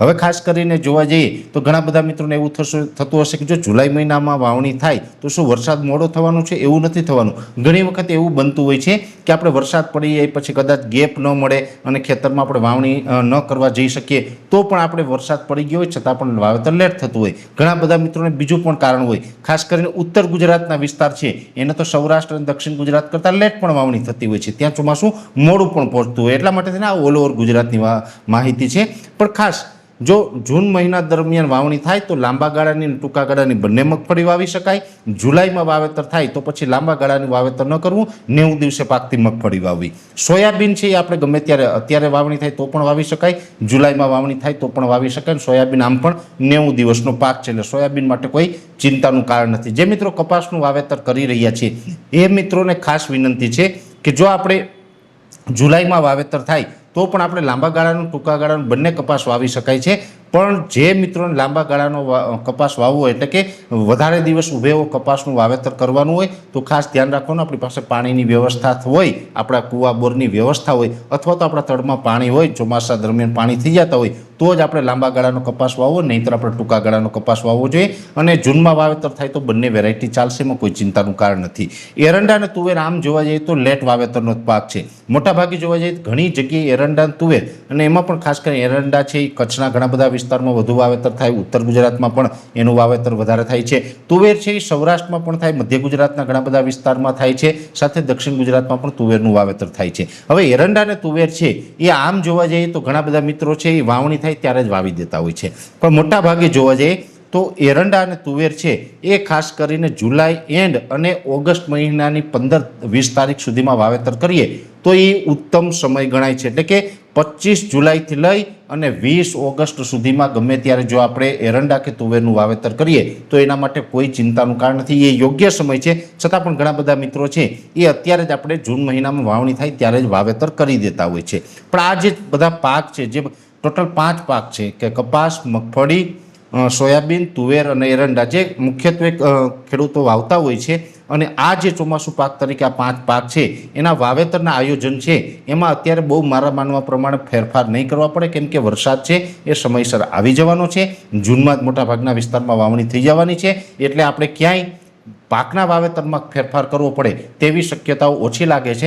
હવે ખાસ કરીને જોવા જઈએ તો ઘણા બધા મિત્રોને એવું થતું હશે કે જો જુલાઈ મહિનામાં વાવણી થાય તો શું વરસાદ મોડો થવાનો છે? એવું નથી થવાનું. ઘણી વખત એવું બનતું હોય છે કે આપણે વરસાદ પડી જાય પછી કદાચ ગેપ ન મળે અને ખેતરમાં આપણે વાવણી ન કરવા જઈ શકીએ તો પણ આપણે વરસાદ પડી ગયો હોય છતાં પણ વાવેતર લેટ થતું હોય. ઘણા બધા મિત્રોને બીજું પણ કારણ હોય. ખાસ કરીને ઉત્તર ગુજરાતના વિસ્તાર છે એને તો સૌરાષ્ટ્ર અને દક્ષિણ ગુજરાત કરતાં લેટ પણ વાવણી થતી હોય છે. ત્યાં ચોમાસું મોડું પણ પહોંચતું હોય. એટલા માટે આ ઓલ ઓવર ગુજરાતની માહિતી છે. પણ ખાસ જો જૂન મહિના દરમિયાન વાવણી થાય તો લાંબા ગાળાની અને ટૂંકા ગાળાની બંને મગફળી વાવી શકાય. જુલાઈમાં વાવેતર થાય તો પછી લાંબા ગાળાની વાવેતર ન કરવું, 90 દિવસે પાકતી મગફળી વાવવી. સોયાબીન છે એ આપણે ગમે ત્યારે અત્યારે વાવણી થાય તો પણ વાવી શકાય, જુલાઈમાં વાવણી થાય તો પણ વાવી શકાય. સોયાબીન આમ પણ 90 દિવસનો પાક છે એટલે સોયાબીન માટે કોઈ ચિંતાનું કારણ નથી. જે મિત્રો કપાસનું વાવેતર કરી રહ્યા છે એ મિત્રોને ખાસ વિનંતી છે કે જો આપણે જુલાઈમાં વાવેતર થાય તો પણ આપણે લાંબા ગાળાનું ટૂંકા ગાળાનું બંને કપાસ વાવી શકાય છે. પણ જે મિત્રોને લાંબા ગાળાનો કપાસ વાવવો હોય એટલે કે વધારે દિવસ ઊભે એવો કપાસનું વાવેતર કરવાનું હોય તો ખાસ ધ્યાન રાખવાનું આપણી પાસે પાણીની વ્યવસ્થા હોય, આપણા કૂવા બોરની વ્યવસ્થા હોય અથવા તો આપણા તળમાં પાણી હોય, ચોમાસા દરમિયાન પાણી થઈ જતા હોય તો જ આપણે લાંબા ગાળાનો કપાસ વાવવો, નહીંતર આપણે ટૂંકા ગાળાનો કપાસ વાવવો જોઈએ. અને જૂનમાં વાવેતર થાય તો બંને વેરાયટી ચાલશે, એમાં કોઈ ચિંતાનું કારણ નથી. એરંડા અને તુવેર આમ જોવા જઈએ તો લેટ વાવેતરનો જ પાક છે. મોટાભાગે જોવા જઈએ ઘણી જગ્યાએ એરંડા અને તુવેર, અને એમાં પણ ખાસ કરીને એરંડા છે એ કચ્છના ઘણા બધા વિસ્તારમાં વધુ વાવેતર થાય, ઉત્તર ગુજરાતમાં પણ એનું વાવેતર વધારે થાય છે. તુવેર છે એ સૌરાષ્ટ્રમાં પણ થાય, મધ્ય ગુજરાતના ઘણા બધા વિસ્તારમાં થાય છે, સાથે દક્ષિણ ગુજરાતમાં પણ તુવેરનું વાવેતર થાય છે. હવે એરંડા અને તુવેર છે એ આમ જોવા જઈએ તો ઘણા બધા મિત્રો છે એ વાવણી થાય ત્યારે જ વાવી દેતા હોય છે. પણ મોટા ભાગે જોવા જઈએ તો એરંડા અને તુવેર છે એ ખાસ કરીને જુલાઈ એન્ડ અને ઓગસ્ટ મહિનાની 15-20 તારીખ સુધીમાં વાવેતર કરીએ તો એ ઉત્તમ સમય ગણાય છે. એટલે કે 25 જુલાઈથી લઈ અને 20 ઓગસ્ટ સુધીમાં ગમે ત્યારે જો આપણે એરંડા કે તુવેરનું વાવેતર કરીએ તો એના માટે કોઈ ચિંતાનું કારણ નથી. એ યોગ્ય સમય છે. છતાં પણ ઘણા બધા મિત્રો છે એ અત્યારે જ આપણે જૂન મહિનામાં વાવણી થાય ત્યારે જ વાવેતર કરી દેતા હોય છે. પણ આ જે બધા પાક છે, જે ટોટલ 5 પાક છે કે કપાસ, મગફળી, સોયાબીન, તુવેર અને એરંડા, જે મુખ્યત્વે ખેડૂતો વાવતા હોય છે, અને આ જે ચોમાસું પાક તરીકે આ 5 પાક છે એના વાવેતરના આયોજન છે એમાં અત્યારે બહુ મારા માનવા પ્રમાણે ફેરફાર નહીં કરવા પડે, કેમ કે વરસાદ છે એ સમયસર આવી જવાનો છે. જૂનમાં જ મોટાભાગના વિસ્તારમાં વાવણી થઈ જવાની છે એટલે આપણે ક્યાંય પાકના વાવેતરમાં ફેરફાર કરવો પડે તેવી શક્યતાઓ ઓછી લાગે છે.